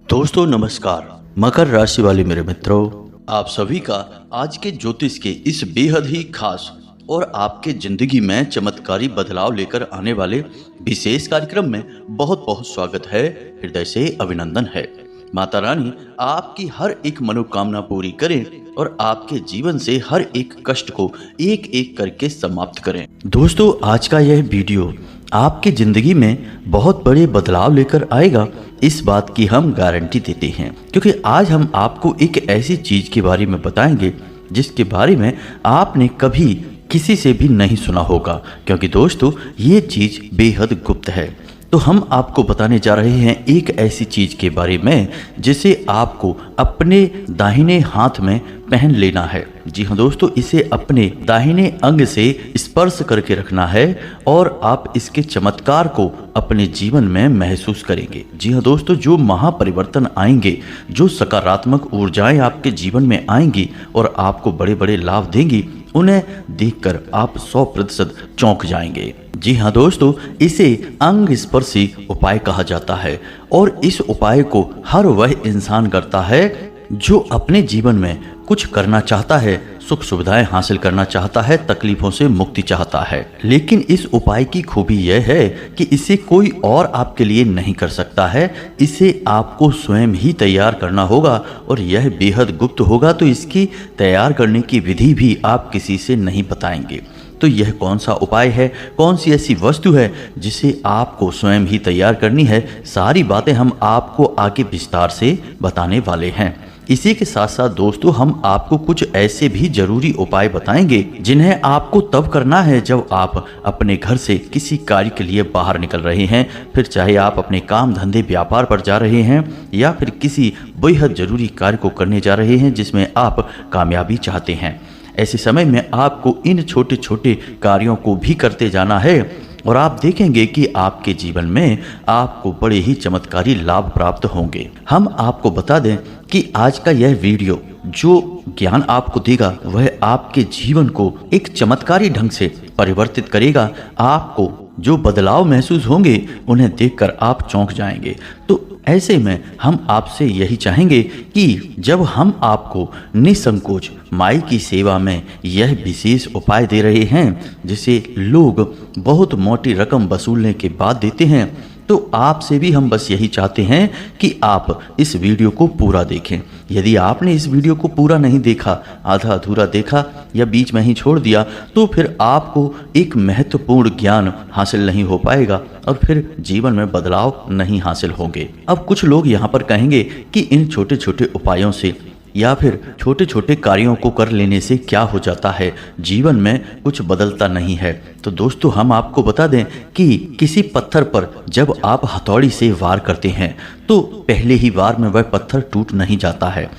दोस्तों नमस्कार। मकर राशि वाले मेरे मित्रों, आप सभी का आज के ज्योतिष के इस बेहद ही खास और आपके जिंदगी में चमत्कारी बदलाव लेकर आने वाले विशेष कार्यक्रम में बहुत बहुत स्वागत है। हृदय से अभिनंदन है। माता रानी आपकी हर एक मनोकामना पूरी करें और आपके जीवन से हर एक कष्ट को एक एक करके समाप्त करें। दोस्तों, आज का यह वीडियो आपकी जिंदगी में बहुत बड़े बदलाव लेकर आएगा, इस बात की हम गारंटी देते हैं, क्योंकि आज हम आपको एक ऐसी चीज के बारे में बताएंगे जिसके बारे में आपने कभी किसी से भी नहीं सुना होगा, क्योंकि दोस्तों ये चीज बेहद गुप्त है। तो हम आपको बताने जा रहे हैं एक ऐसी चीज के बारे में जिसे आपको अपने दाहिने हाथ में पहन लेना है। जी हाँ दोस्तों, इसे अपने दाहिने अंग से स्पर्श करके रखना है और आप इसके चमत्कार को अपने जीवन में महसूस करेंगे। जी हाँ दोस्तों, जो महापरिवर्तन आएंगे, जो सकारात्मक ऊर्जाएं आपके जीवन में आएंगी और आपको बड़े बड़े लाभ देंगी, उन्हें देखकर आप 100% चौंक जाएंगे। जी हाँ दोस्तों, इसे अंग स्पर्शी उपाय कहा जाता है और इस उपाय को हर वह इंसान करता है जो अपने जीवन में कुछ करना चाहता है, सुख सुविधाएं हासिल करना चाहता है, तकलीफों से मुक्ति चाहता है। लेकिन इस उपाय की खूबी यह है कि इसे कोई और आपके लिए नहीं कर सकता है, इसे आपको स्वयं ही तैयार करना होगा और यह बेहद गुप्त होगा। तो इसकी तैयार करने की विधि भी आप किसी से नहीं बताएंगे। तो यह कौन सा उपाय है, कौन सी ऐसी वस्तु है जिसे आपको स्वयं ही तैयार करनी है, सारी बातें हम आपको आगे विस्तार से बताने वाले हैं। इसी के साथ साथ दोस्तों, हम आपको कुछ ऐसे भी जरूरी उपाय बताएंगे जिन्हें आपको तब करना है जब आप अपने घर से किसी कार्य के लिए बाहर निकल रहे हैं, फिर चाहे आप अपने काम धंधे व्यापार पर जा रहे हैं या फिर किसी बेहद जरूरी कार्य को करने जा रहे हैं जिसमें आप कामयाबी चाहते हैं। ऐसे समय में आपको इन छोटे छोटे कार्यों को भी करते जाना है और आप देखेंगे कि आपके जीवन में आपको बड़े ही चमत्कारी लाभ प्राप्त होंगे। हम आपको बता दें कि आज का यह वीडियो जो ज्ञान आपको देगा वह आपके जीवन को एक चमत्कारी ढंग से परिवर्तित करेगा। आपको जो बदलाव महसूस होंगे उन्हें देखकर आप चौंक जाएंगे। तो ऐसे में हम आपसे यही चाहेंगे कि जब हम आपको निसंकोच माई की सेवा में यह विशेष उपाय दे रहे हैं जिसे लोग बहुत मोटी रकम वसूलने के बाद देते हैं, तो आपसे भी हम बस यही चाहते हैं कि आप इस वीडियो को पूरा देखें। यदि आपने इस वीडियो को पूरा नहीं देखा, आधा अधूरा देखा या बीच में ही छोड़ दिया, तो फिर आपको एक महत्वपूर्ण ज्ञान हासिल नहीं हो पाएगा और फिर जीवन में बदलाव नहीं हासिल होंगे। अब कुछ लोग यहाँ पर कहेंगे कि इन छोटे छोटे उपायों से या फिर छोटे छोटे कार्यों को कर लेने से क्या हो जाता है, जीवन में कुछ बदलता नहीं है। तो दोस्तों, हम आपको बता दें कि किसी पत्थर पर जब आप हथौड़ी से वार करते हैं तो पहले ही वार में वह पत्थर टूट नहीं जाता है।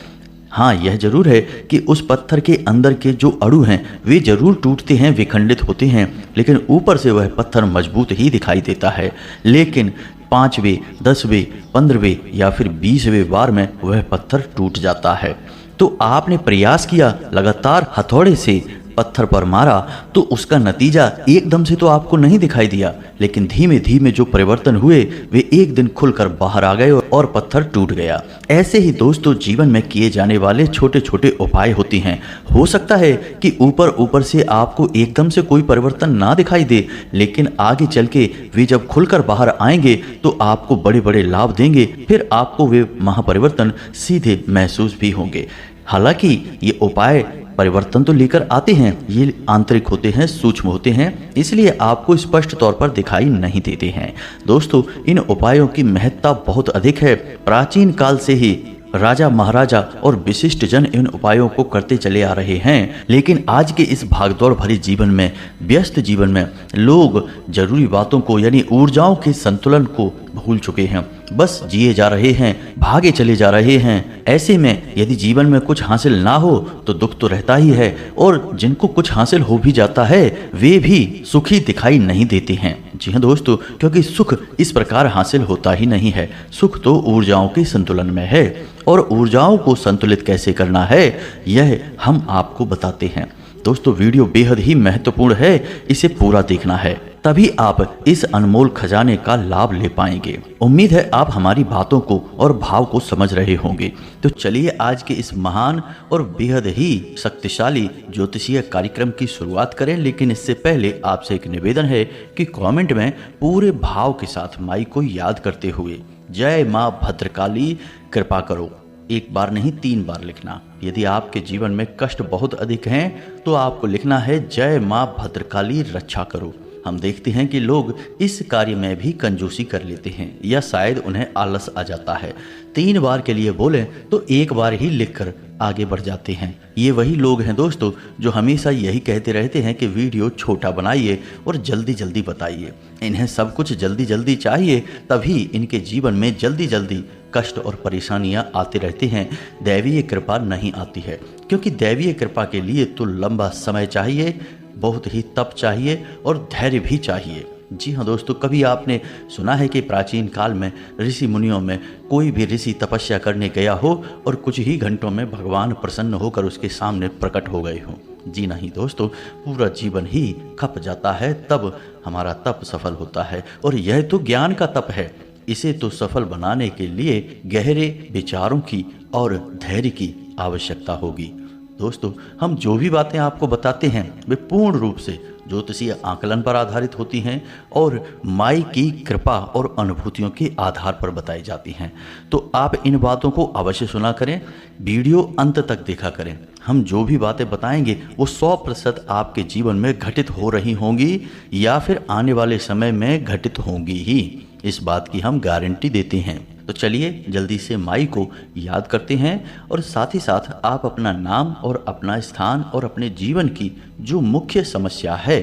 हाँ, यह जरूर है कि उस पत्थर के अंदर के जो अणु हैं वे जरूर टूटते हैं, विखंडित होते हैं, लेकिन ऊपर से वह पत्थर मजबूत ही दिखाई देता है। लेकिन 5वें, 10वें, 15वें या फिर 20वें वार में वह पत्थर टूट जाता है। तो आपने प्रयास किया, लगातार हथौड़े से पत्थर पर मारा, तो उसका नतीजा एकदम से तो आपको नहीं दिखाई दिया, लेकिन धीमे धीमे जो परिवर्तन हुए वे एक दिन खुलकर बाहर आ गए और पत्थर टूट गया। ऐसे ही दोस्तों, जीवन में किए जाने वाले छोटे छोटे उपाय होते हैं। हो सकता है कि ऊपर ऊपर से आपको एकदम से कोई परिवर्तन ना दिखाई दे, लेकिन आगे चल के वे जब खुलकर बाहर आएंगे तो आपको बड़े बड़े लाभ देंगे, फिर आपको वे महापरिवर्तन सीधे महसूस भी होंगे। हालांकि ये उपाय परिवर्तन तो लेकर आते हैं, ये आंतरिक होते हैं, सूक्ष्म होते हैं, इसलिए आपको स्पष्ट तौर पर दिखाई नहीं देते हैं। दोस्तों, इन उपायों की महत्ता बहुत अधिक है। प्राचीन काल से ही राजा महाराजा और विशिष्ट जन इन उपायों को करते चले आ रहे हैं, लेकिन आज के इस भागदौड़ भरे जीवन में, व्यस्त जीवन में लोग जरूरी बातों को यानी ऊर्जाओं के संतुलन को भूल चुके हैं, बस जिए जा रहे हैं, भागे चले जा रहे हैं। ऐसे में यदि जीवन में कुछ हासिल ना हो तो दुख तो रहता ही है, और जिनको कुछ हासिल हो भी जाता है वे भी सुखी दिखाई नहीं देते हैं। जी हाँ दोस्तों, क्योंकि सुख इस प्रकार हासिल होता ही नहीं है। सुख तो ऊर्जाओं के संतुलन में है, और ऊर्जाओं को संतुलित कैसे करना है यह हम आपको बताते हैं। दोस्तों, वीडियो बेहद ही महत्वपूर्ण है, इसे पूरा देखना है तभी आप इस अनमोल खजाने का लाभ ले पाएंगे। उम्मीद है आप हमारी बातों को और भाव को समझ रहे होंगे। तो चलिए आज के इस महान और बेहद ही शक्तिशाली ज्योतिषीय कार्यक्रम की शुरुआत करें। लेकिन इससे पहले आपसे एक निवेदन है कि कमेंट में पूरे भाव के साथ माई को याद करते हुए जय माँ भद्रकाली कृपा करो एक बार नहीं 3 बार लिखना। यदि आपके जीवन में कष्ट बहुत अधिक हैं तो आपको लिखना है जय माँ भद्रकाली रक्षा करो। हम देखते हैं कि लोग इस कार्य में भी कंजूसी कर लेते हैं या शायद उन्हें आलस आ जाता है। 3 बार के लिए बोले तो 1 बार ही लिखकर आगे बढ़ जाते हैं। ये वही लोग हैं दोस्तों जो हमेशा यही कहते रहते हैं कि वीडियो छोटा बनाइए और जल्दी जल्दी बताइए। इन्हें सब कुछ जल्दी जल्दी चाहिए, तभी इनके जीवन में जल्दी जल्दी कष्ट और परेशानियां आते रहते हैं। दैवीय कृपा नहीं आती है, क्योंकि दैवीय कृपा के लिए तो लंबा समय चाहिए, बहुत ही तप चाहिए और धैर्य भी चाहिए। जी हाँ दोस्तों, कभी आपने सुना है कि प्राचीन काल में ऋषि मुनियों में कोई भी ऋषि तपस्या करने गया हो और कुछ ही घंटों में भगवान प्रसन्न होकर उसके सामने प्रकट हो गए हों? जी नहीं दोस्तों, पूरा जीवन ही खप जाता है, तब हमारा तप सफल होता है। और यह तो ज्ञान का तप है। इसे तो सफल बनाने के लिए गहरे विचारों की और धैर्य की आवश्यकता होगी। दोस्तों, हम जो भी बातें आपको बताते हैं वे पूर्ण रूप से ज्योतिषीय आकलन पर आधारित होती हैं और माई की कृपा और अनुभूतियों के आधार पर बताई जाती हैं। तो आप इन बातों को अवश्य सुना करें, वीडियो अंत तक देखा करें। हम जो भी बातें बताएंगे वो 100% आपके जीवन में घटित हो रही होंगी या फिर आने वाले समय में घटित होंगी ही, इस बात की हम गारंटी देते हैं। तो चलिए जल्दी से माई को याद करते हैं और साथ ही साथ आप अपना नाम और अपना स्थान और अपने जीवन की जो मुख्य समस्या है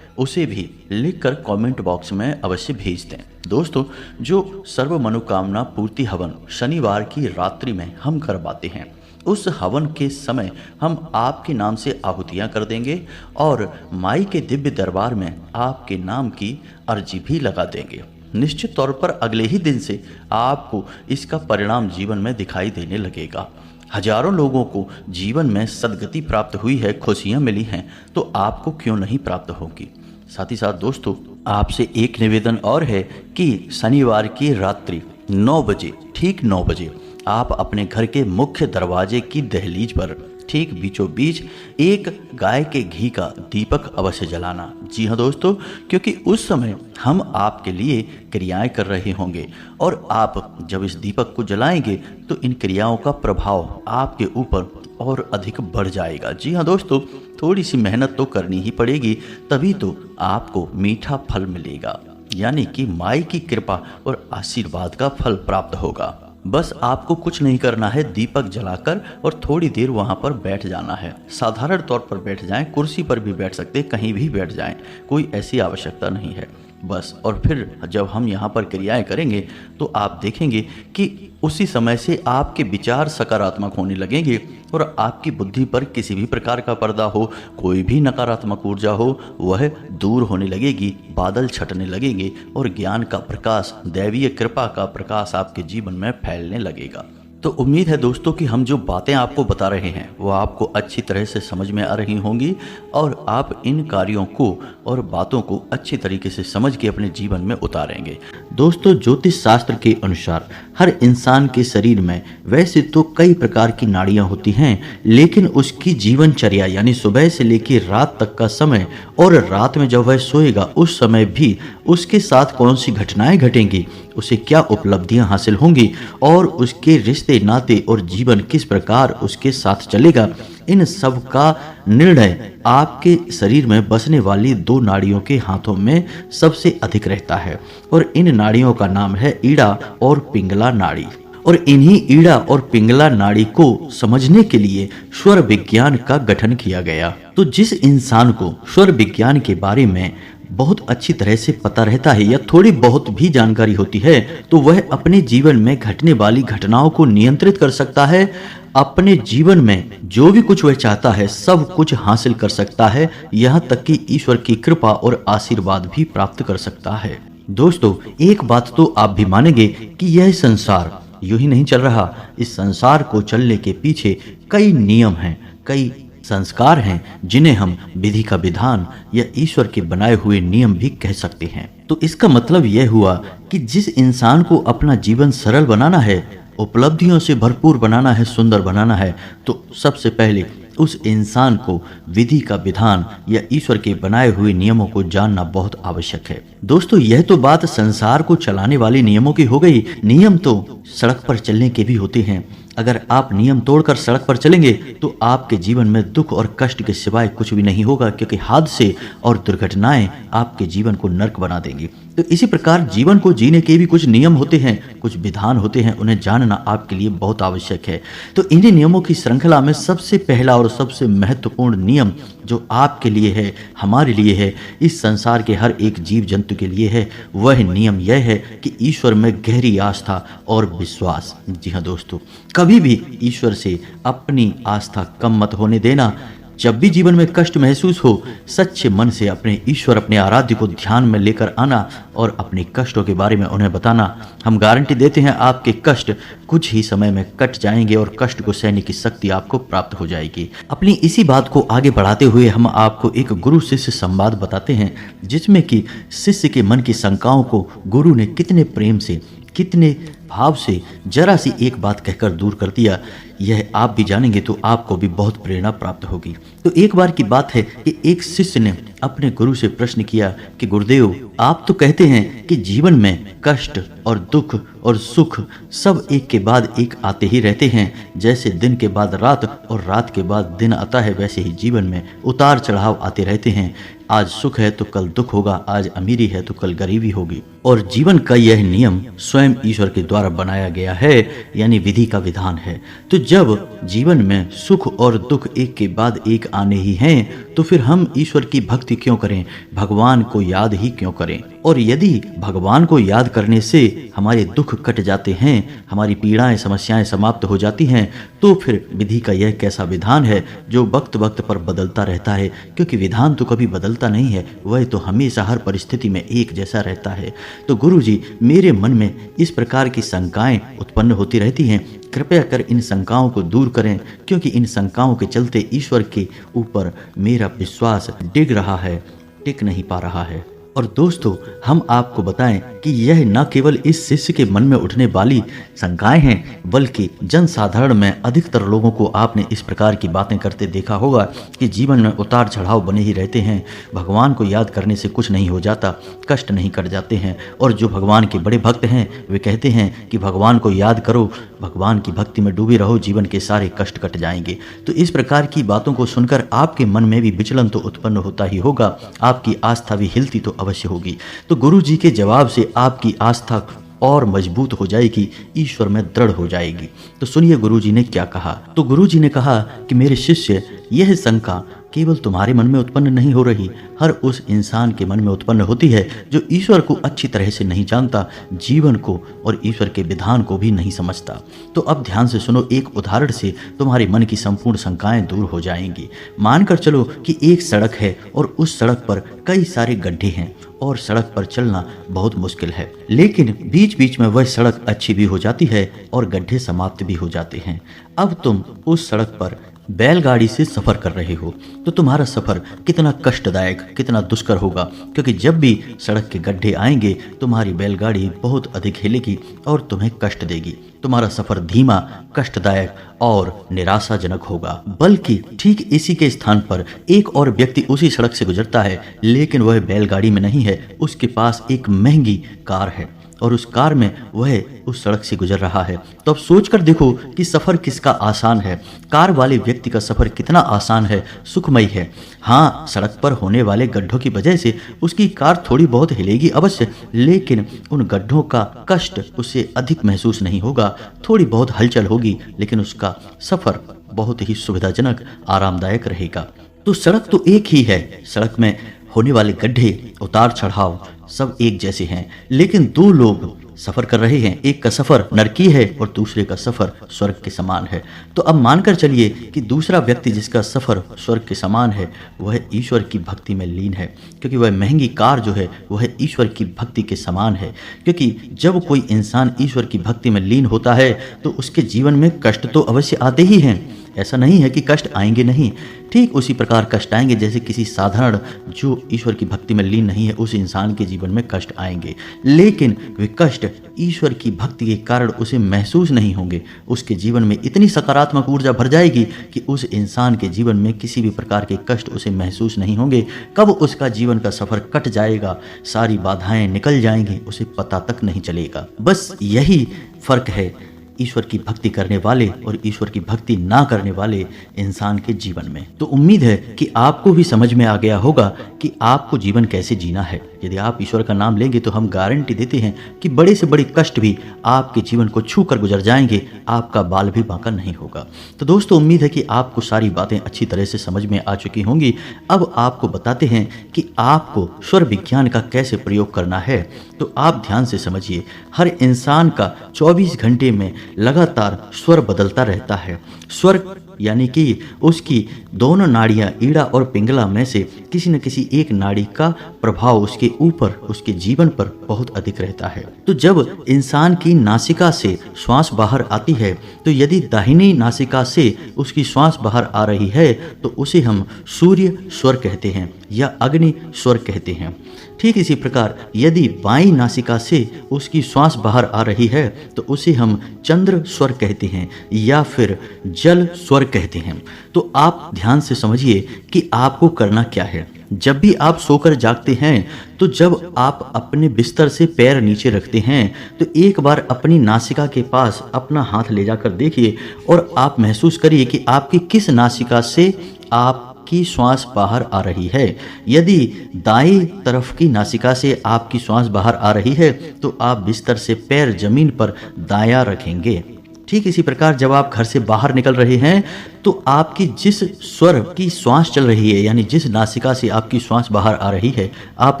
उसे भी लिखकर कमेंट बॉक्स में अवश्य भेज दें। दोस्तों, जो सर्व मनोकामना पूर्ति हवन शनिवार की रात्रि में हम करवाते हैं, उस हवन के समय हम आपके नाम से आहुतियाँ कर देंगे और माई के दिव्य दरबार में आपके नाम की अर्जी भी लगा देंगे। निश्चित तौर पर अगले ही दिन से आपको इसका परिणाम जीवन में दिखाई देने लगेगा। हजारों लोगों को जीवन में सद्गति प्राप्त हुई है, खुशियां मिली हैं, तो आपको क्यों नहीं प्राप्त होगी। साथ ही साथ दोस्तों, आपसे एक निवेदन और है कि शनिवार की रात्रि 9 बजे, ठीक 9 बजे आप अपने घर के मुख्य दरवाजे की दहलीज पर ठीक बीचों बीच एक गाय के घी का दीपक अवश्य जलाना। जी हाँ दोस्तों, क्योंकि उस समय हम आपके लिए क्रियाएं कर रहे होंगे और आप जब इस दीपक को जलाएंगे तो इन क्रियाओं का प्रभाव आपके ऊपर और अधिक बढ़ जाएगा। जी हाँ दोस्तों, थोड़ी सी मेहनत तो करनी ही पड़ेगी, तभी तो आपको मीठा फल मिलेगा, यानी कि माई की कृपा और आशीर्वाद का फल प्राप्त होगा। बस आपको कुछ नहीं करना है, दीपक जलाकर और थोड़ी देर वहाँ पर बैठ जाना है। साधारण तौर पर बैठ जाएं, कुर्सी पर भी बैठ सकते, कहीं भी बैठ जाएं, कोई ऐसी आवश्यकता नहीं है बस। और फिर जब हम यहाँ पर क्रियाएं करेंगे तो आप देखेंगे कि उसी समय से आपके विचार सकारात्मक होने लगेंगे और आपकी बुद्धि पर किसी भी प्रकार का पर्दा हो, कोई भी नकारात्मक ऊर्जा हो, वह दूर होने लगेगी, बादल छटने लगेंगे और ज्ञान का प्रकाश, दैवीय कृपा का प्रकाश आपके जीवन में फैलने लगेगा। तो उम्मीद है दोस्तों कि हम जो बातें आपको बता रहे हैं वो आपको अच्छी तरह से समझ में आ रही होंगी और आप इन कार्यों को और बातों को अच्छी तरीके से समझ के अपने जीवन में उतारेंगे। दोस्तों, ज्योतिष शास्त्र के अनुसार हर इंसान के शरीर में वैसे तो कई प्रकार की नाड़ियां होती हैं, लेकिन उसकी जीवनचर्या यानी सुबह से लेकर रात तक का समय और रात में जब वह सोएगा उस समय भी उसके साथ कौन सी घटनाएं घटेंगी, उसे क्या उपलब्धियां हासिल होंगी और उसके रिश्ते नाते और जीवन किस प्रकार उसके साथ चलेगा, इन सब का निर्णय आपके शरीर में बसने वाली 2 नाड़ियों के हाथों में सबसे अधिक रहता है और इन नाड़ियों का नाम है ईड़ा और पिंगला नाड़ी। और इन्हीं ईड़ा और पिंगला नाड़ी को समझने के लिए स्वर विज्ञान का गठन किया गया। तो जिस इंसान को स्वर विज्ञान के बारे में बहुत अच्छी तरह से पता रहता है या थोड़ी बहुत भी जानकारी होती है, तो वह अपने जीवन में घटने वाली घटनाओं को नियंत्रित कर सकता है, अपने जीवन में जो भी कुछ वह चाहता है सब कुछ हासिल कर सकता है, यहाँ तक कि ईश्वर की कृपा और आशीर्वाद भी प्राप्त कर सकता है। दोस्तों, एक बात तो आप भी मानेंगे कि यह संसार यूं ही नहीं चल रहा। इस संसार को चलने के पीछे कई नियम हैं, कई संस्कार हैं जिन्हें हम विधि का विधान या ईश्वर के बनाए हुए नियम भी कह सकते हैं। तो इसका मतलब यह हुआ कि जिस इंसान को अपना जीवन सरल बनाना है, उपलब्धियों से भरपूर बनाना है, सुंदर बनाना है, तो सबसे पहले उस इंसान को विधि का विधान या ईश्वर के बनाए हुए नियमों को जानना बहुत आवश्यक है। दोस्तों, यह तो बात संसार को चलाने वाले नियमों की हो गई। नियम तो सड़क पर चलने के भी होते हैं। अगर आप नियम तोड़कर सड़क पर चलेंगे तो आपके जीवन में दुख और कष्ट के सिवाय कुछ भी नहीं होगा, क्योंकि हादसे और दुर्घटनाएं आपके जीवन को नर्क बना देंगी। तो इसी प्रकार जीवन को जीने के भी कुछ नियम होते हैं, कुछ विधान होते हैं, उन्हें जानना आपके लिए बहुत आवश्यक है। तो इन्हीं नियमों की श्रृंखला में सबसे पहला और सबसे महत्वपूर्ण नियम जो आपके लिए है, हमारे लिए है, इस संसार के हर एक जीव जंतु के लिए है, वह नियम यह है कि ईश्वर में गहरी आस्था और विश्वास। जी हाँ दोस्तों, कभी भी ईश्वर से अपनी आस्था कम मत होने देना। जब भी जीवन में कष्ट महसूस हो, सच्चे मन से अपने ईश्वर, अपने आराध्य को ध्यान में लेकर आना और अपने कष्टों के बारे में उन्हें बताना। हम गारंटी देते हैं आपके कष्ट कुछ ही समय में कट जाएंगे और कष्ट को सहने की शक्ति आपको प्राप्त हो जाएगी। अपनी इसी बात को आगे बढ़ाते हुए हम आपको एक गुरु शिष्य संवाद बताते हैं, जिसमें कि शिष्य के मन की शंकाओं को गुरु ने कितने प्रेम से, कितने भाव से जरा सी एक बात कहकर दूर कर दिया। यह आप भी जानेंगे तो आपको भी बहुत प्रेरणा प्राप्त होगी। तो एक बार की बात है कि एक शिष्य ने अपने गुरु से प्रश्न किया कि गुरुदेव, आप तो कहते हैं कि जीवन में कष्ट और दुख और सुख सब एक के बाद एक आते ही रहते हैं। जैसे दिन के बाद रात और रात के बाद दिन आता है, वैसे ही जीवन में उतार चढ़ाव आते रहते हैं। आज सुख है तो कल दुख होगा, आज अमीरी है तो कल गरीबी होगी। और जीवन का यह नियम स्वयं ईश्वर के द्वारा बनाया गया है, यानी विधि का विधान है। तो जब जीवन में सुख और दुख एक के बाद एक आने ही हैं, तो फिर हम ईश्वर की भक्ति क्यों करें, भगवान को याद ही क्यों करें? और यदि भगवान को याद करने से हमारे दुख कट जाते हैं, हमारी पीड़ाएं, समस्याएं समाप्त हो जाती हैं, तो फिर विधि का यह कैसा विधान है जो वक्त वक्त पर बदलता रहता है? क्योंकि विधान तो कभी बदलता नहीं है, वह तो हमेशा हर परिस्थिति में एक जैसा रहता है। तो गुरु जी, मेरे मन में इस प्रकार की शंकाएं उत्पन्न होती रहती हैं, कृपया कर इन शंकाओं को दूर करें, क्योंकि इन शंकाओं के चलते ईश्वर के ऊपर मेरा विश्वास डिग रहा है, टिक नहीं पा रहा है। और दोस्तों, हम आपको बताएं कि यह न केवल इस शिष्य के मन में उठने वाली शंकाएं हैं, बल्कि जनसाधारण में अधिकतर लोगों को आपने इस प्रकार की बातें करते देखा होगा कि जीवन में उतार चढ़ाव बने ही रहते हैं, भगवान को याद करने से कुछ नहीं हो जाता, कष्ट नहीं कट जाते हैं। और जो भगवान के बड़े भक्त हैं वे कहते हैं कि भगवान को याद करो, भगवान की भक्ति में डूबे रहो, जीवन के सारे कष्ट कट जाएंगे। तो इस प्रकार की बातों को सुनकर आपके मन में भी विचलन तो उत्पन्न होता ही होगा, आपकी आस्था भी हिलती तो अवश्य होगी। तो गुरु जी के जवाब से आपकी आस्था और मजबूत हो जाएगी, ईश्वर में दृढ़ हो जाएगी। तो सुनिए गुरु जी ने क्या कहा। तो गुरु जी ने कहा कि मेरे शिष्य, यह शंका केवल तुम्हारे मन में उत्पन्न नहीं हो रही, हर उस इंसान के मन में उत्पन्न होती है जो ईश्वर को अच्छी तरह से नहीं जानता, जीवन को और ईश्वर के विधान को भी नहीं समझता। तो अब ध्यान से सुनो, एक उदाहरण से तुम्हारे मन की संपूर्ण शंकाएं दूर हो जाएंगी। मानकर चलो कि एक सड़क है और उस सड़क पर कई सारे गड्ढे हैं और सड़क पर चलना बहुत मुश्किल है, लेकिन बीच बीच में वह सड़क अच्छी भी हो जाती है और गड्ढे समाप्त भी हो जाते हैं। अब तुम उस सड़क पर बैलगाड़ी से सफर कर रहे हो, तो तुम्हारा सफर कितना कष्टदायक, कितना दुष्कर होगा, क्योंकि जब भी सड़क के गड्ढे आएंगे तुम्हारी बैलगाड़ी बहुत अधिक हिलेगी और तुम्हें कष्ट देगी। तुम्हारा सफर धीमा, कष्टदायक और निराशाजनक होगा। बल्कि ठीक इसी के स्थान पर एक और व्यक्ति उसी सड़क से गुजरता है, लेकिन वह बैलगाड़ी में नहीं है, उसके पास एक महंगी कार है और उस कार में वह उस सड़क से गुजर रहा है। तो अब सोच कर देखो कि सफर किसका आसान है। कार वाले व्यक्ति का सफर कितना आसान है, सुखमय है। हाँ, सड़क पर होने वाले गड्ढों की वजह से उसकी कार थोड़ी बहुत हिलेगी अवश्य, लेकिन उन गड्ढों का कष्ट उसे अधिक महसूस नहीं होगा। थोड़ी बहुत हलचल होगी, लेकिन उसका सफर बहुत ही सुविधाजनक, आरामदायक रहेगा। तो सड़क तो एक ही है, सड़क में होने वाले गड्ढे, उतार चढ़ाव सब एक जैसे हैं, लेकिन दो लोग सफर कर रहे हैं, एक का सफर नरकी है और दूसरे का सफर स्वर्ग के समान है। तो अब मानकर चलिए कि दूसरा व्यक्ति जिसका सफर स्वर्ग के समान है वह ईश्वर की भक्ति में लीन है, क्योंकि वह महंगी कार जो है वह ईश्वर की भक्ति के समान है। क्योंकि जब कोई इंसान ईश्वर की भक्ति में लीन होता है तो उसके जीवन में कष्ट तो अवश्य आते ही हैं, ऐसा नहीं है कि कष्ट आएंगे नहीं, ठीक उसी प्रकार कष्ट आएंगे जैसे किसी साधारण जो ईश्वर की भक्ति में लीन नहीं है उस इंसान के जीवन में कष्ट आएंगे, लेकिन वे कष्ट ईश्वर की भक्ति के कारण उसे महसूस नहीं होंगे। उसके जीवन में इतनी सकारात्मक ऊर्जा भर जाएगी कि उस इंसान के जीवन में किसी भी प्रकार के कष्ट उसे महसूस नहीं होंगे। कब उसका जीवन का सफर कट जाएगा, सारी बाधाएं निकल जाएंगी, उसे पता तक नहीं चलेगा। बस यही फर्क है ईश्वर की भक्ति करने वाले और ईश्वर की भक्ति ना करने वाले इंसान के जीवन में। तो उम्मीद है कि आपको भी समझ में आ गया होगा कि आपको जीवन कैसे जीना है। यदि आप ईश्वर का नाम लेंगे तो हम गारंटी देते हैं कि बड़े से बड़े कष्ट भी आपके जीवन को छू कर गुजर जाएंगे, आपका बाल भी बांका नहीं होगा। तो दोस्तों, उम्मीद है कि आपको सारी बातें अच्छी तरह से समझ में आ चुकी होंगी। अब आपको बताते हैं कि आपको स्वर विज्ञान का कैसे प्रयोग करना है। तो आप ध्यान से समझिए, हर इंसान का 24 घंटे में लगातार स्वर बदलता रहता है। स्वर यानी कि उसकी दोनों नाड़ियां ईड़ा और पिंगला में से किसी न किसी एक नाड़ी का प्रभाव उसके ऊपर, उसके जीवन पर बहुत अधिक रहता है। तो जब इंसान की नासिका से श्वास बाहर आती है, तो यदि दाहिनी नासिका से उसकी श्वास बाहर आ रही है तो उसे हम सूर्य स्वर कहते हैं या अग्नि स्वर कहते हैं। ठीक इसी प्रकार यदि बाईं नासिका से उसकी श्वास बाहर आ रही है तो उसे हम चंद्र स्वर कहते हैं या फिर जल स्वर कहते हैं। तो आप ध्यान से समझिए कि आपको करना क्या है। जब भी आप सोकर जागते हैं तो जब आप अपने बिस्तर से पैर नीचे रखते हैं तो एक बार अपनी नासिका के पास अपना हाथ ले जाकर देखिए और आप महसूस करिए कि आपकी किस नासिका से आपकी श्वास बाहर आ रही है। यदि दाईं तरफ की नासिका से आपकी श्वास बाहर आ रही है तो आप बिस्तर से पैर जमीन पर दायां रखेंगे। ठीक इसी प्रकार जब आप घर से बाहर निकल रहे हैं तो आपकी जिस स्वर की श्वास चल रही है, यानी जिस नासिका से आपकी श्वास बाहर आ रही है, आप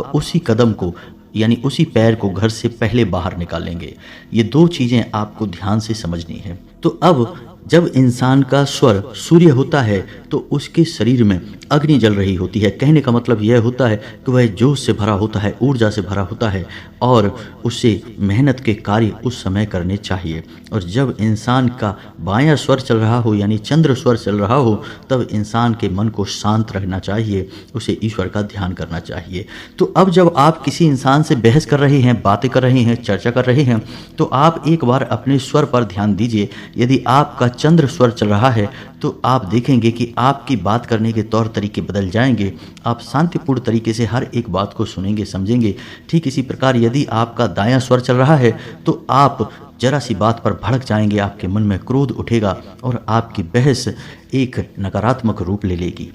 उसी कदम को यानी उसी पैर को घर से पहले बाहर निकालेंगे। ये दो चीज़ें आपको ध्यान से समझनी है। तो अब जब इंसान का स्वर सूर्य होता है तो उसके शरीर में अग्नि जल रही होती है। कहने का मतलब यह होता है कि वह जोश से भरा होता है, ऊर्जा से भरा होता है और उसे मेहनत के कार्य उस समय करने चाहिए। और जब इंसान का बायां स्वर चल रहा हो यानी चंद्र स्वर चल रहा हो तब इंसान के मन को शांत रखना चाहिए, उसे ईश्वर का ध्यान करना चाहिए। तो अब जब आप किसी इंसान से बहस कर रहे हैं, बातें कर रहे हैं, चर्चा कर रहे हैं तो आप एक बार अपने स्वर पर ध्यान दीजिए। यदि आपका चंद्र स्वर चल रहा है तो आप देखेंगे कि आपकी बात करने के तौर तरीके बदल जाएंगे। आप शांतिपूर्ण तरीके से हर एक बात को सुनेंगे, समझेंगे। ठीक इसी प्रकार यदि आपका दायां स्वर चल रहा है तो आप जरा सी बात पर भड़क जाएंगे, आपके मन में क्रोध उठेगा और आपकी बहस एक नकारात्मक रूप ले लेगी।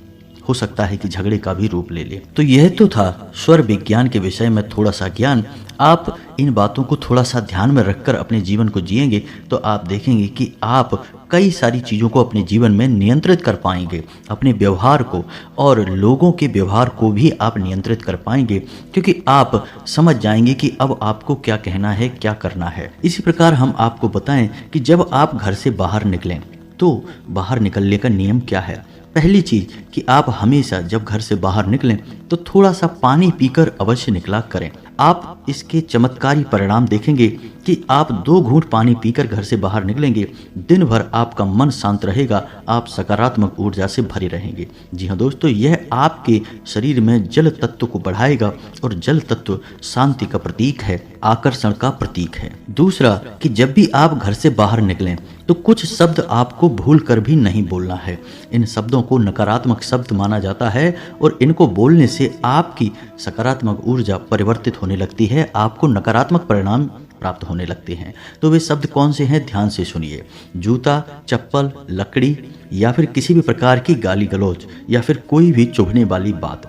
हो सकता है कि झगड़े का भी रूप ले ले। तो यह तो था स्वर विज्ञान के विषय में थोड़ा सा ज्ञान। आप इन बातों को थोड़ा सा ध्यान में रखकर अपने जीवन को जिएंगे तो आप देखेंगे कि आप कई सारी चीज़ों को अपने जीवन में नियंत्रित कर पाएंगे। अपने व्यवहार को और लोगों के व्यवहार को भी आप नियंत्रित कर पाएंगे, क्योंकि आप समझ जाएंगे कि अब आपको क्या कहना है, क्या करना है। इसी प्रकार हम आपको बताएं कि जब आप घर से बाहर निकलें तो बाहर निकलने का नियम क्या है। पहली चीज़ कि आप हमेशा जब घर से बाहर निकलें तो थोड़ा सा पानी पीकर अवश्य निकला करें। आप इसके चमत्कारी परिणाम देखेंगे कि आप 2 घूंट पानी पीकर घर से बाहर निकलेंगे, दिन भर आपका मन शांत रहेगा, आप सकारात्मक ऊर्जा से भरे रहेंगे। जी हाँ दोस्तों, यह आपके शरीर में जल तत्व को बढ़ाएगा और जल तत्व शांति का प्रतीक है, आकर्षण का प्रतीक है। दूसरा कि जब भी आप घर से बाहर निकलें तो कुछ शब्द आपको भूल कर भी नहीं बोलना है। इन शब्दों को नकारात्मक शब्द माना जाता है और इनको बोलने से आपकी सकारात्मक ऊर्जा परिवर्तित होने लगती है, आपको नकारात्मक परिणाम प्राप्त होने लगते हैं। तो वे शब्द कौन से हैं, ध्यान से सुनिए। जूता, चप्पल, लकड़ी या फिर किसी भी प्रकार की गाली गलौज या फिर कोई भी चुभने वाली बात,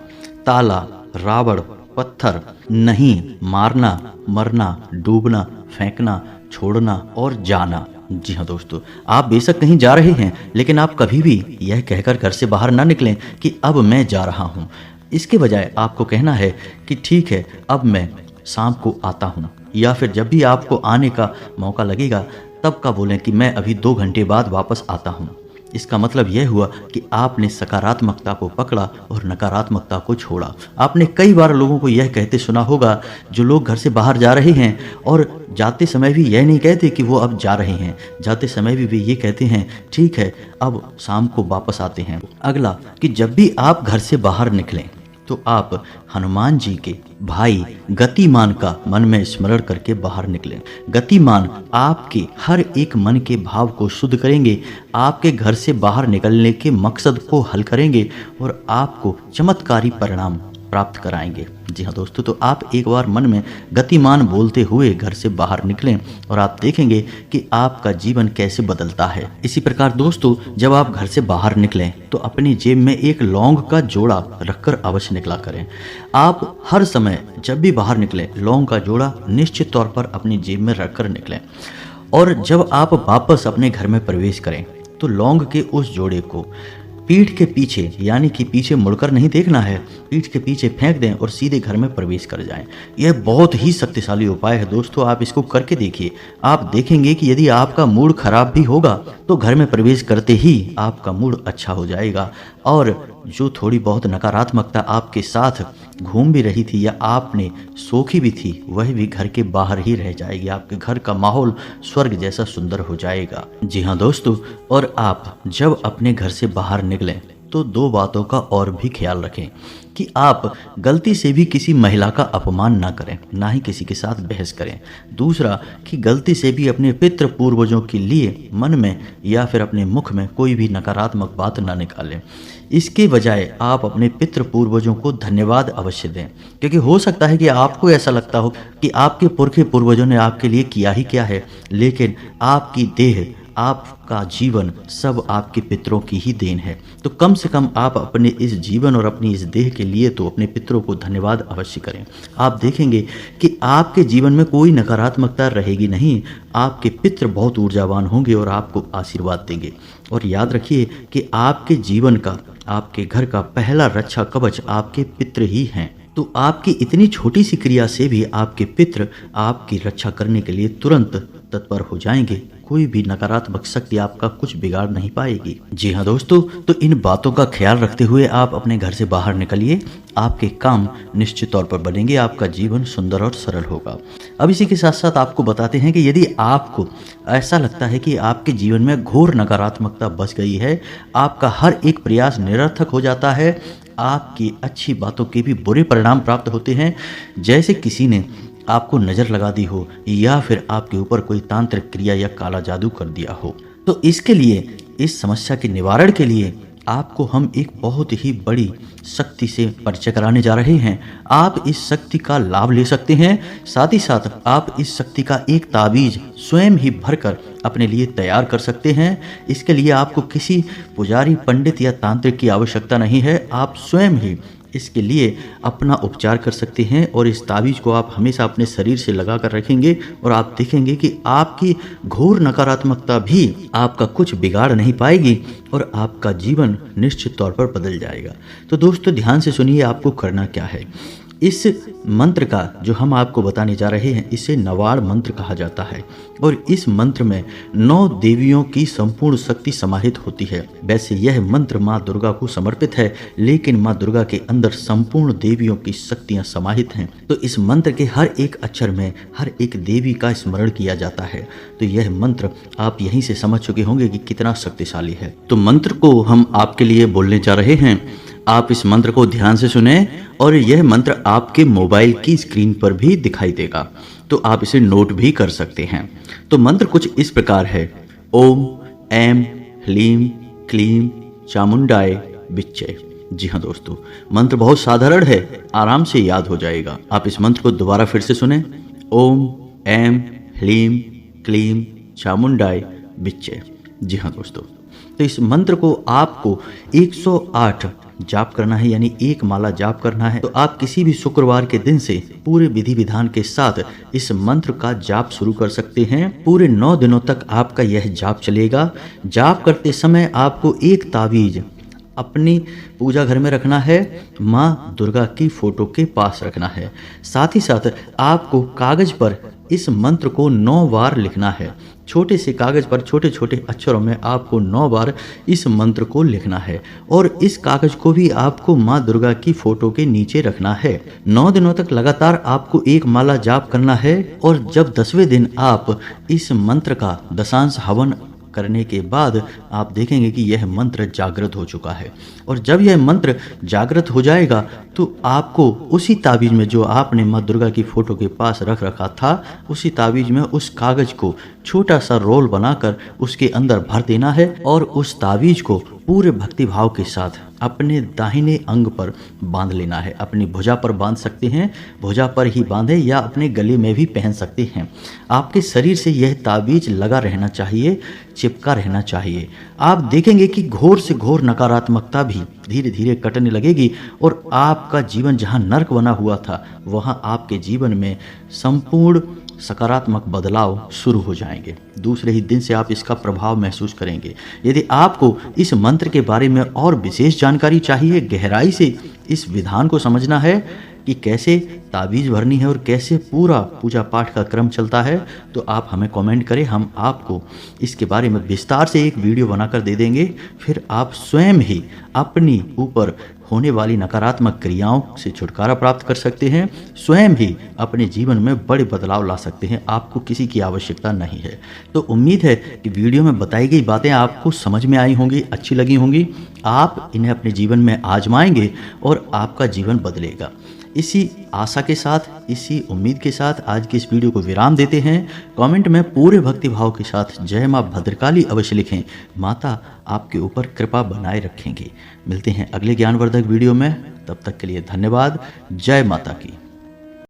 ताला, रावण, पत्थर, नहीं, मारना, मरना, डूबना, फेंकना, छोड़ना और जाना। जी हाँ दोस्तों, आप बेशक कहीं जा रहे हैं लेकिन आप कभी भी यह कहकर घर से बाहर ना निकलें कि अब मैं जा रहा हूँ। इसके बजाय आपको कहना है कि ठीक है, अब मैं शाम को आता हूँ, या फिर जब भी आपको आने का मौका लगेगा तब का बोलें कि मैं अभी 2 घंटे बाद वापस आता हूँ। इसका मतलब यह हुआ कि आपने सकारात्मकता को पकड़ा और नकारात्मकता को छोड़ा। आपने कई बार लोगों को यह कहते सुना होगा, जो लोग घर से बाहर जा रहे हैं और जाते समय भी यह नहीं कहते कि वो अब जा रहे हैं, जाते समय भी वे ये कहते हैं ठीक है अब शाम को वापस आते हैं। अगला कि जब भी आप घर से बाहर निकलें तो आप हनुमान जी के भाई गतिमान का मन में स्मरण करके बाहर निकलें। गतिमान आपके हर एक मन के भाव को शुद्ध करेंगे, आपके घर से बाहर निकलने के मकसद को हल करेंगे और आपको चमत्कारी परिणाम प्राप्त कराएंगे। जी हाँ दोस्तों, तो आप एक बार मन में गतिमान बोलते हुए घर से बाहर निकलें और आप देखेंगे कि आपका जीवन कैसे बदलता है। इसी प्रकार दोस्तों, जब आप घर से बाहर निकलें तो अपनी जेब में एक लौंग का जोड़ा रखकर अवश्य निकला करें। आप हर समय जब भी बाहर निकलें लौंग का जोड़ा निश्चित तौर पर अपनी जेब में रखकर निकलें और जब आप वापस अपने घर में प्रवेश करें तो लौंग के उस जोड़े को पीठ के पीछे, यानी कि पीछे मुड़कर नहीं देखना है, पीठ के पीछे फेंक दें और सीधे घर में प्रवेश कर जाएं। यह बहुत ही शक्तिशाली उपाय है दोस्तों, आप इसको करके देखिए। आप देखेंगे कि यदि आपका मूड खराब भी होगा तो घर में प्रवेश करते ही आपका मूड अच्छा हो जाएगा और जो थोड़ी बहुत नकारात्मकता आपके साथ घूम भी रही थी या आपने सोखी भी थी वह भी घर के बाहर ही रह जाएगी। आपके घर का माहौल स्वर्ग जैसा सुंदर हो जाएगा। जी हाँ दोस्तों, और आप जब अपने घर से बाहर निकलें तो दो बातों का और भी ख्याल रखें कि आप गलती से भी किसी महिला का अपमान ना करें, ना ही किसी के साथ बहस करें। दूसरा कि गलती से भी अपने पितृ पूर्वजों के लिए मन में या फिर अपने मुख में कोई भी नकारात्मक बात ना निकालें। इसके बजाय आप अपने पितृ पूर्वजों को धन्यवाद अवश्य दें, क्योंकि हो सकता है कि आपको ऐसा लगता हो कि आपके पुरखे पूर्वजों ने आपके लिए किया ही क्या है, लेकिन आपकी देह, आपका जीवन सब आपके पितरों की ही देन है। तो कम से कम आप अपने इस जीवन और अपनी इस देह के लिए तो अपने पितरों को धन्यवाद अवश्य करें। आप देखेंगे कि आपके जीवन में कोई नकारात्मकता रहेगी नहीं, आपके पितर बहुत ऊर्जावान होंगे और आपको आशीर्वाद देंगे। और याद रखिए कि आपके जीवन का, आपके घर का पहला रक्षा कवच आपके पितर ही हैं। तो आपकी इतनी छोटी सी क्रिया से भी आपके पितर आपकी रक्षा करने के लिए तुरंत तत्पर हो जाएंगे। कोई भी नकारात्मक शक्ति आपका कुछ बिगाड़ नहीं पाएगी। जी हाँ दोस्तों, तो इन बातों का ख्याल रखते हुए आप अपने घर से बाहर निकलिए, आपके काम निश्चित तौर पर बनेंगे, आपका जीवन सुंदर और सरल होगा। अब इसी के साथ साथ आपको बताते हैं कि यदि आपको ऐसा लगता है कि आपके जीवन में घोर नकारात्मकता बस गई है, आपका हर एक प्रयास निरर्थक हो जाता है, आपकी अच्छी बातों के भी बुरे परिणाम प्राप्त होते हैं, जैसे किसी ने आपको नज़र लगा दी हो या फिर आपके ऊपर कोई तांत्रिक क्रिया या काला जादू कर दिया हो, तो इसके लिए, इस समस्या के निवारण के लिए आपको हम एक बहुत ही बड़ी शक्ति से परिचय कराने जा रहे हैं। आप इस शक्ति का लाभ ले सकते हैं, साथ ही साथ आप इस शक्ति का एक ताबीज स्वयं ही भरकर अपने लिए तैयार कर सकते हैं। इसके लिए आपको किसी पुजारी, पंडित या तांत्रिक की आवश्यकता नहीं है, आप स्वयं ही इसके लिए अपना उपचार कर सकते हैं और इस ताबीज को आप हमेशा अपने शरीर से लगा कर रखेंगे और आप देखेंगे कि आपकी घोर नकारात्मकता भी आपका कुछ बिगाड़ नहीं पाएगी और आपका जीवन निश्चित तौर पर बदल जाएगा। तो दोस्तों ध्यान से सुनिए, आपको करना क्या है। इस मंत्र का जो हम आपको बताने जा रहे हैं, इसे नवाड़ मंत्र कहा जाता है और इस मंत्र में 9 देवियों की संपूर्ण शक्ति समाहित होती है। वैसे यह मंत्र माँ दुर्गा को समर्पित है, लेकिन माँ दुर्गा के अंदर संपूर्ण देवियों की शक्तियाँ समाहित हैं। तो इस मंत्र के हर एक अक्षर में हर एक देवी का स्मरण किया जाता है। तो यह मंत्र आप यहीं से समझ चुके होंगे कि कितना शक्तिशाली है। तो मंत्र को हम आपके लिए बोलने जा रहे हैं, आप इस मंत्र को ध्यान से सुने और यह मंत्र आपके मोबाइल की स्क्रीन पर भी दिखाई देगा, तो आप इसे नोट भी कर सकते हैं। तो मंत्र कुछ इस प्रकार है, ओम ऐं ह्लीं क्लीं चामुंडाय विच्चे। जी हाँ दोस्तों, मंत्र बहुत साधारण है, आराम से याद हो जाएगा। आप इस मंत्र को दोबारा फिर से सुने, ओम ऐं ह्लीं क्लीं चामुंडाय विच्चे। जी हाँ दोस्तों, तो इस मंत्र को आपको 108 जाप करना है, यानी एक माला जाप करना है। तो आप किसी भी शुक्रवार के दिन से पूरे विधि विधान के साथ इस मंत्र का जाप शुरू कर सकते हैं। पूरे 9 दिनों तक आपका यह जाप चलेगा। जाप करते समय आपको एक ताबीज अपनी पूजा घर में रखना है, माँ दुर्गा की फोटो के पास रखना है। साथ ही साथ आपको कागज पर इस मंत्र को 9 बार लिखना है। छोटे से कागज पर छोटे छोटे अक्षरों में आपको 9 बार इस मंत्र को लिखना है और इस कागज को भी आपको माँ दुर्गा की फोटो के नीचे रखना है। 9 दिनों तक लगातार आपको एक माला जाप करना है और जब 10वें दिन आप इस मंत्र का दशांश हवन करने के बाद आप देखेंगे कि यह मंत्र जागृत हो चुका है और जब यह मंत्र जागृत हो जाएगा तो आपको उसी ताबीज में जो आपने माँ दुर्गा की फोटो के पास रख रखा था, उसी ताबीज में उस कागज को छोटा सा रोल बनाकर उसके अंदर भर देना है और उस ताबीज को पूरे भक्ति भाव के साथ अपने दाहिने अंग पर बांध लेना है। अपनी भुजा पर बांध सकते हैं, भुजा पर ही बांधे या अपने गले में भी पहन सकते हैं। आपके शरीर से यह ताबीज लगा रहना चाहिए, चिपका रहना चाहिए। आप देखेंगे कि घोर से घोर नकारात्मकता भी धीरे धीरे कटने लगेगी और आपका जीवन जहां नर्क बना हुआ था वहां आपके जीवन में संपूर्ण सकारात्मक बदलाव शुरू हो जाएंगे। दूसरे ही दिन से आप इसका प्रभाव महसूस करेंगे। यदि आपको इस मंत्र के बारे में और विशेष जानकारी चाहिए, गहराई से इस विधान को समझना है कि कैसे ताबीज भरनी है और कैसे पूरा पूजा पाठ का क्रम चलता है, तो आप हमें कमेंट करें। हम आपको इसके बारे में विस्तार से एक वीडियो बनाकर दे देंगे। फिर आप स्वयं ही अपनी ऊपर होने वाली नकारात्मक क्रियाओं से छुटकारा प्राप्त कर सकते हैं, स्वयं ही अपने जीवन में बड़े बदलाव ला सकते हैं। आपको किसी की आवश्यकता नहीं है। तो उम्मीद है कि वीडियो में बताई गई बातें आपको समझ में आई होंगी, अच्छी लगी होंगी। आप इन्हें अपने जीवन में आजमाएंगे और आपका जीवन बदलेगा। इसी आशा के साथ, इसी उम्मीद के साथ आज की इस वीडियो को विराम देते हैं। कमेंट में पूरे भक्ति भाव के साथ जय माँ भद्रकाली अवश्य लिखें। माता आपके ऊपर कृपा बनाए रखेंगी। मिलते हैं अगले ज्ञानवर्धक वीडियो में। तब तक के लिए धन्यवाद। जय माता की।